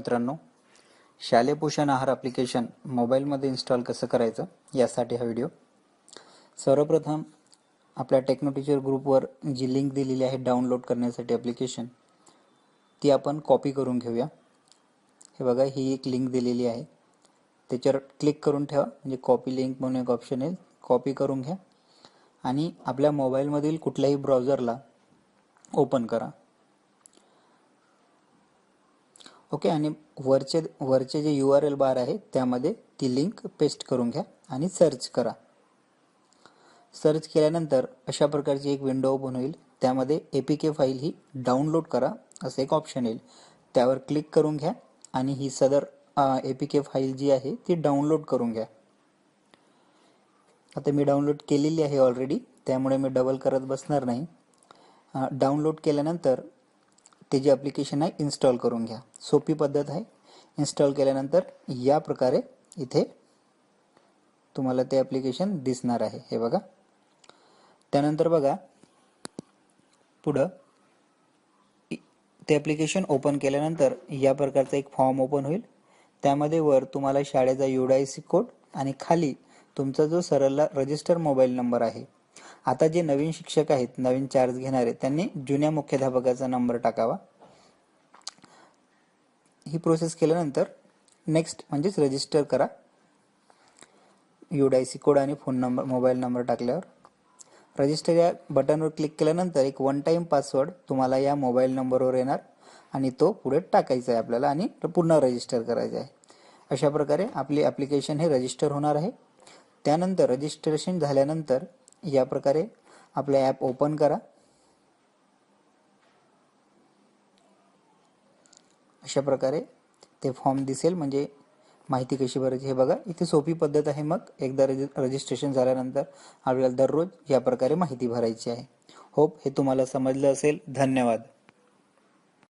मित्रांनो, शालेय पोषण आहार ॲप्लिकेशन मोबाईलमध्ये इन्स्टॉल कसं करायचं यासाठी हा व्हिडिओ। सर्वप्रथम आपल्या टेक्नो टीचर ग्रुपवर जी लिंक दिलेली आहे डाउनलोड करण्यासाठी ॲप्लिकेशन, ती आपण कॉपी करून घेऊया। हे बघा, ही एक लिंक दिलेली आहे, त्याच्यावर क्लिक करून ठेवा, म्हणजे कॉपी लिंक म्हणून एक ऑप्शन येईल, कॉपी करून घ्या आणि आपल्या मोबाईलमधील कुठल्याही ब्राउझरला ओपन करा। ओके, आणि वरचे जे URL बार आहे त्यामध्ये ती लिंक पेस्ट करून घ्या आणि सर्च करा। सर्च केल्यानंतर अशा प्रकारची एक विंडो ओपन होईल, त्यामध्ये APK फाईल ही डाउनलोड करा असं एक ऑप्शन येईल, त्यावर क्लिक करून घ्या आणि ही सदर APK फाईल जी आहे ती डाउनलोड करून घ्या। आता मी डाउनलोड केलेली आहे ऑलरेडी, त्यामुळे मी डबल करत बसणार नाही। डाउनलोड केल्यानंतर ते जे ॲप्लिकेशन आहे इन्स्टॉल करून घ्या। सोपी पद्धत आहे। इन्स्टॉल केल्यानंतर या प्रकारे इथे तुम्हाला ते ॲप्लिकेशन दिसणार आहे, हे बघा। त्यानंतर बघा, पुढं ते ॲप्लिकेशन ओपन केल्यानंतर या प्रकारचा एक फॉर्म ओपन होईल, त्यामध्ये वर तुम्हाला शाळेचा UIC कोड आणि खाली तुमचा जो सरळला रजिस्टर मोबाईल नंबर आहे। आता जे नवीन शिक्षक आहेत, नवीन चार्ज घेणारे, त्यांनी जुन्या मुख्याध्यापकाचा नंबर टाकावा। ही प्रोसेस केल्यानंतर नेक्स्ट म्हणजेच रजिस्टर करा। UIC कोड आणि फोन नंबर, मोबाईल नंबर टाकल्यावर रजिस्टर या बटनवर क्लिक केल्यानंतर एक वन टाइम पासवर्ड तुम्हाला या मोबाईल नंबरवर येणार आणि तो पुढे टाकायचा आहे आपल्याला आणि पुन्हा रजिस्टर करायचं आहे। अशा प्रकारे आपली ॲप्लिकेशन हे रजिस्टर होणार आहे। त्यानंतर रजिस्ट्रेशन झाल्यानंतर या प्रकारे आपले ॲप ओपन करा। अशा प्रकारे ते फॉर्म दिसेल, म्हणजे माहिती कशी भरायची हे बघा। इथे सोपी पद्धत आहे। मग एकदा रजिस्ट्रेशन झाल्यानंतर आपल्याला दररोज या प्रकारे माहिती भरायची आहे। होप हे तुम्हाला समजलं असेल। धन्यवाद।